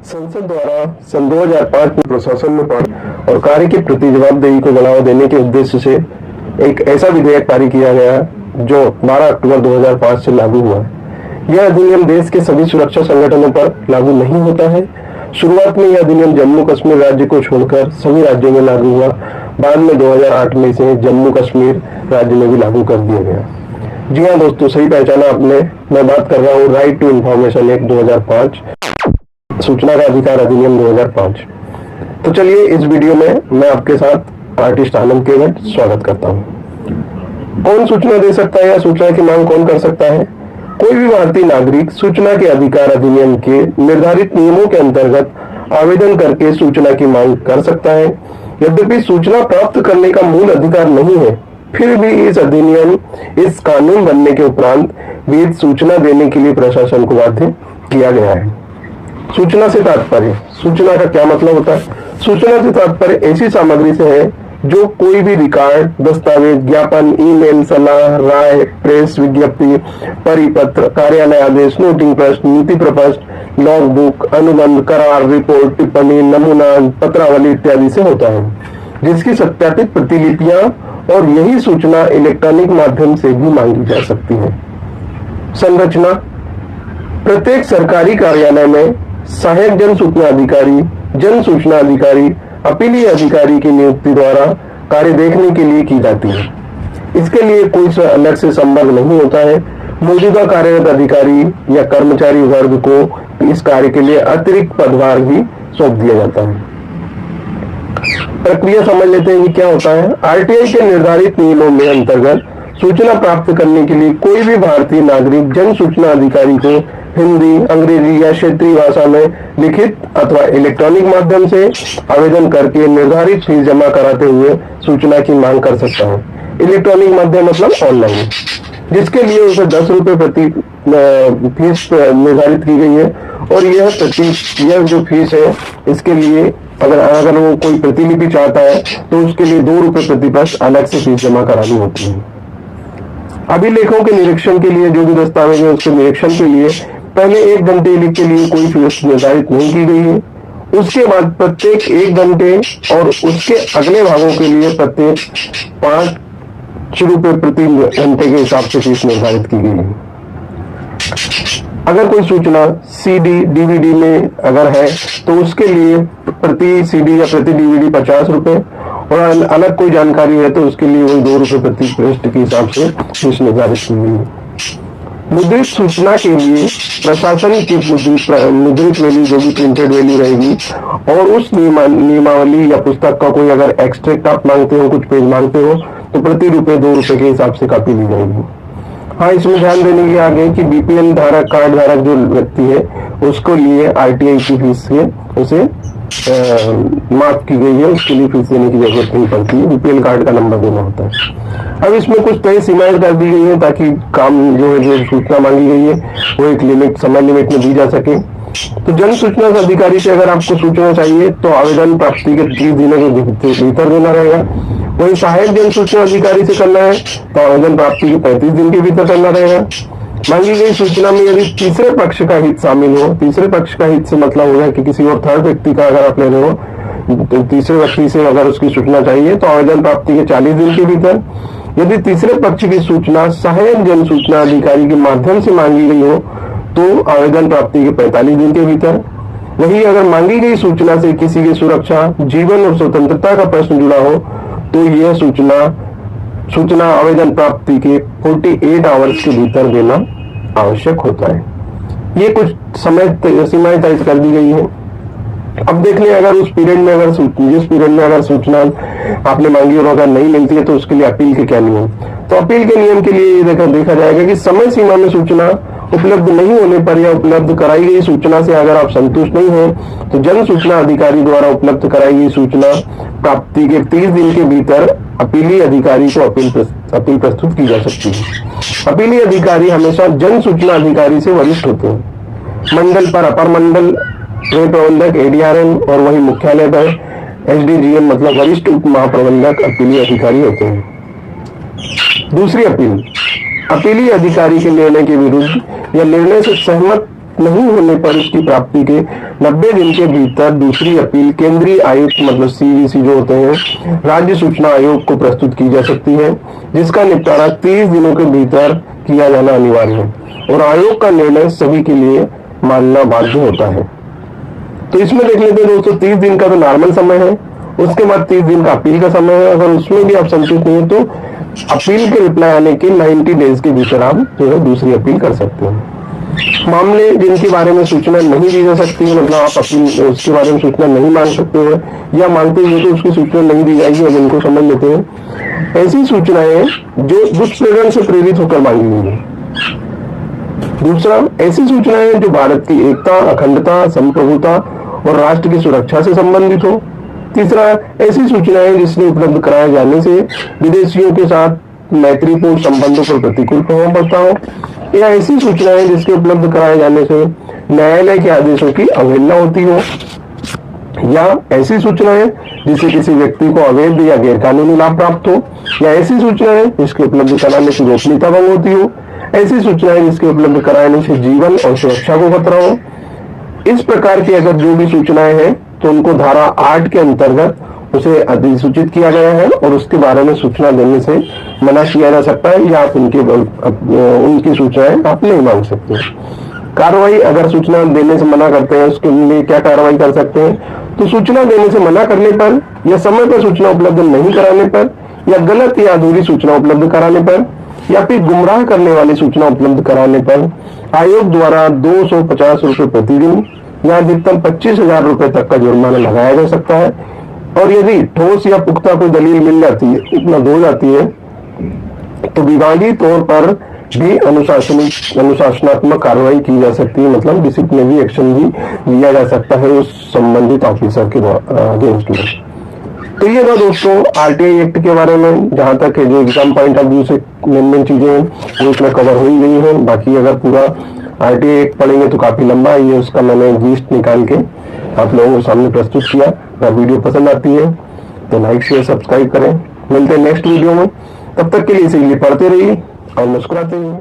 संसद द्वारा सन 2005 में प्रशासन में पार्टी और कार्य के प्रति जवाबदेही को बढ़ावा देने के उद्देश्य से एक ऐसा विधेयक पारित किया गया जो 12 अक्टूबर 2005 से लागू हुआ है। यह अधिनियम देश के सभी सुरक्षा संगठनों पर लागू नहीं होता है। शुरुआत में यह अधिनियम जम्मू कश्मीर राज्य को छोड़कर सभी राज्यों में लागू हुआ। बाद में 2008 में इसे जम्मू कश्मीर राज्य में भी लागू कर दिया गया। जी हाँ दोस्तों, सही पहचाना आपने। मैं बात कर रहा हूँ राइट टू इंफॉर्मेशन एक्ट 2005, सूचना का अधिकार अधिनियम 2005। तो चलिए इस वीडियो में मैं आपके साथ आर्टिस्ट आनंद केवट स्वागत करता हूँ। कौन सूचना दे सकता है या सूचना की मांग कौन कर सकता है? कोई भी भारतीय नागरिक सूचना के अधिकार अधिनियम के निर्धारित नियमों के अंतर्गत आवेदन करके सूचना की मांग कर सकता है। यद्यपि सूचना प्राप्त करने का मूल अधिकार नहीं है, फिर भी इस कानून बनने के उपरांत भी सूचना देने के लिए प्रशासन को बाध्य किया गया है। सूचना से तात्पर्य, सूचना का क्या मतलब होता है? सूचना से तात्पर्य ऐसी सामग्री से है जो कोई भी रिकॉर्ड, दस्तावेज, ज्ञापन, ईमेल, सलाह, राय, प्रेस विज्ञप्ति, परिपत्र, कार्यालय आदेश, नोटिंग प्रश्न, नीति प्रपत्र, लॉग बुक, अनुबंध, करार, रिपोर्ट, टिप्पणी, नमूना, पत्रावली इत्यादि से होता है, जिसकी सत्यापित प्रतिलिपियां और यही सूचना इलेक्ट्रॉनिक माध्यम से भी मांगी जा सकती है। संरचना: प्रत्येक सरकारी कार्यालय में सहायक जन सूचना अधिकारी, जन सूचना अधिकारी, अपीलीय अधिकारी की नियुक्ति द्वारा कार्य देखने के लिए की जाती है। इसके लिए कोई अलग से संवर्ग नहीं होता है। मौजूदा कार्यरत अधिकारी या कर्मचारी वर्ग को इस कार्य के लिए अतिरिक्त पदभार भी सौंप दिया जाता है। प्रक्रिया समझ लेते हैं कि क्या होता है। आरटीआई के निर्धारित नियमों में अंतर्गत सूचना प्राप्त करने के लिए कोई भी भारतीय नागरिक जन सूचना अधिकारी को हिंदी, अंग्रेजी या क्षेत्रीय भाषा में लिखित अथवा इलेक्ट्रॉनिक माध्यम से आवेदन करके निर्धारित फीस जमा कराते हुए सूचना की मांग कर सकता है। इलेक्ट्रॉनिक माध्यम मतलब ऑनलाइन, जिसके लिए उसे 10 रुपए प्रति फीस निर्धारित की गई है। और यह जो फीस है, इसके लिए अगर वो कोई प्रतिलिपि चाहता है तो उसके लिए 2 रुपए प्रति पृष्ठ अलग से फीस जमा करानी होती है। अभिलेखों के निरीक्षण के लिए जो भी दस्तावेज है उसके निरीक्षण के लिए पहले 1 घंटे के लिए कोई फीस निर्धारित नहीं की गई है। उसके बाद प्रत्येक 1 घंटे और उसके अगले भागों के लिए प्रत्येक 5 रुपए प्रति घंटे के हिसाब से फीस निर्धारित की गई है। अगर कोई सूचना सीडी, डीवीडी में अगर है तो उसके लिए प्रति सीडी या प्रति डीवीडी 50 रुपए, और अलग कोई जानकारी है तो उसके लिए वही 2 रुपए प्रति पृष्ठ के हिसाब से फीस निर्धारित की गई है। मुद्रित सूचना के लिए प्रशासन की मुद्रित वैल्यू जो भी प्रिंटेड वैल्यू रहेगी, और उस नियमावली या पुस्तक का कोई अगर एक्सट्रैक्ट आप मांगते हो, कुछ पेज मांगते हो, तो प्रति रुपए 2 रुपए के हिसाब से कॉपी ली जाएगी। हाँ, इसमें ध्यान देने के आगे कि बीपीएल धारक, कार्ड धारक जो व्यक्ति है उसको लिए आरटीआई की फीस से उसे माफ की गई है, उसके लिए फीस देने की जरूरत नहीं पड़ती है। बीपीएल कार्ड का नंबर देना होता है। अब इसमें कुछ तय सीमाएं कर दी गई है ताकि काम जो है, जो सूचना मांगी गई है वो एक लिमिट, समय लिमिट में दी जा सके। तो जन सूचना अधिकारी से अगर आपको सूचना चाहिए तो आवेदन प्राप्ति के 30 दिनों के भीतर देना रहेगा। वही सहायक जन सूचना अधिकारी से करना है तो आवेदन प्राप्ति के 35 दिन के भीतर करना रहेगा। मांगी गई सूचना में यदि तीसरे पक्ष का हित शामिल हो, तीसरे पक्ष का हित से मतलब हो गया कि किसी और थर्ड व्यक्ति का अगर आप ले रहे हो, तो तीसरे व्यक्ति से अगर उसकी सूचना चाहिए तो आवेदन प्राप्ति के 40 दिन के भीतर। यदि तीसरे पक्ष की सूचना सहायक जन सूचना अधिकारी के माध्यम से मांगी गई हो तो आवेदन प्राप्ति के 45 दिन के भीतर। वही अगर मांगी गई सूचना से किसी की सुरक्षा, जीवन और स्वतंत्रता का प्रश्न जुड़ा हो तो यह सूचना आवेदन प्राप्ति के 48 आवर्स के भीतर देना आवश्यक होता है। ये कुछ समय सीमाएं तय कर दी गई है। अब देख लें, अगर उस पीरियड में जिस पीरियड में अगर सूचना आपने मांगी और अगर नहीं मिलती है तो उसके लिए अपील के क्या नियम। तो अपील के नियम के लिए देखा जाएगा कि समय सीमा में सूचना उपलब्ध नहीं होने पर या उपलब्ध कराई गई सूचना से अगर आप संतुष्ट नहीं हो तो जन सूचना अधिकारी द्वारा उपलब्ध कराई गई सूचना प्राप्ति के 30 दिन के भीतर अपीली अधिकारी को अपील प्रस्तुत की जा सकती है। अपीली अधिकारी हमेशा जन सूचना अधिकारी से वरिष्ठ होते हैं। मंडल पर अपर मंडल प्रबंधक एडीआरएम और वही मुख्यालय पर एसडीजीएम मतलब वरिष्ठ उप महाप्रबंधक अपीली अधिकारी होते हैं। दूसरी अपील, अपीली अधिकारी के निर्णय के विरुद्ध या निर्णय से सहमत नहीं होने पर इसकी प्राप्ति के 90 दिन के भीतर दूसरी अपील केंद्रीय आयुक्त मतलब CVC जो होते हैं राज्य सूचना आयोग को प्रस्तुत की जा सकती है, जिसका निपटारा 30 दिनों के भीतर किया जाना अनिवार्य है और आयोग का निर्णय सभी के लिए मानना बाध्य होता है। तो इसमें देख लेते हैं दोस्तों, 30 दिन का तो नॉर्मल समय है, उसके बाद 30 दिन का अपील का समय है। अगर उसमें भी आप संतुष्ट नहीं है तो अपील के रिप्लाई आने के 90 डेज के भीतर आप जो है दूसरी अपील कर सकते हैं। मामले जिनके बारे में सूचना नहीं दी जा सकती है, मतलब आप अपनी उसके बारे में सूचना नहीं मांग सकते हो या मांगते हुए तो उसकी सूचना नहीं दी जाएगी। अब इनको समझ लेते हैं। ऐसी सूचनाएं जो दुष्प्रेरण से प्रेरित होकर मांगी गई है। दूसरा, ऐसी सूचनाएं जो भारत की एकता, अखंडता, संप्रभुता और राष्ट्र की सुरक्षा से संबंधित हो। तीसरा, ऐसी सूचनाएं जिसने उपलब्ध कराए जाने से विदेशियों के साथ मैत्रीपूर्ण संबंधों पर प्रतिकूल प्रभाव पड़ता हो, या ऐसी सूचनाएं जिसके उपलब्ध कराए जाने से न्यायालय के आदेशों की अवहेलना होती हो, या ऐसी सूचनाएं जिससे किसी व्यक्ति को अवैध या गैरकानूनी लाभ प्राप्त हो, या ऐसी सूचनाएं जिसके उपलब्ध कराने से गोपनीयता भंग होती हो, ऐसी सूचनाएं जिसके उपलब्ध कराने से जीवन और सुरक्षा को खतरा हो। इस प्रकार की अगर जो भी सूचनाएं हैं तो उनको धारा 8 के अंतर्गत उसे अधिसूचित किया गया है और उसके बारे में सूचना देने से मना किया जा सकता है, या आप उनकी सूचनाएं आप नहीं मांग सकते। कार्रवाई, अगर सूचना देने से मना करते हैं उसके लिए क्या कार्रवाई कर सकते हैं, तो सूचना देने से मना करने पर या समय पर सूचना उपलब्ध नहीं कराने पर या गलत या अधूरी सूचना उपलब्ध कराने पर या फिर गुमराह करने वाली सूचना उपलब्ध कराने पर आयोग द्वारा 250 रुपए प्रतिदिन या अधिकतम 25,000 रुपए तक का जुर्माना लगाया जा सकता है। और यदि ठोस या पुख्ता कोई दलील मिल जाती है, उपलब्ध हो जाती है, तो विभागीय तौर पर भी अनुशासनात्मक कार्रवाई की जा सकती है, मतलब डिसिप्लिनरी एक्शन भी लिया जा सकता है उस संबंधित ऑफिसर के अगेंस्ट में। तो ये था दोस्तों RTI एक्ट के बारे में। जहां तक है जो एग्जाम पॉइंट ऑफ व्यू से मेन चीजें हैं वो इसमें कवर हो ही गई है। बाकी अगर पूरा RTI एक्ट पढ़ेंगे तो काफी लंबा है, ये उसका मैंने लिस्ट निकाल के आप लोगों के सामने प्रस्तुत किया। अगर वीडियो पसंद आती है तो लाइक शेयर सब्सक्राइब करें। मिलते हैं नेक्स्ट वीडियो में, तब तक के लिए इसीलिए पढ़ते रहिए और मुस्कुराते रहिए।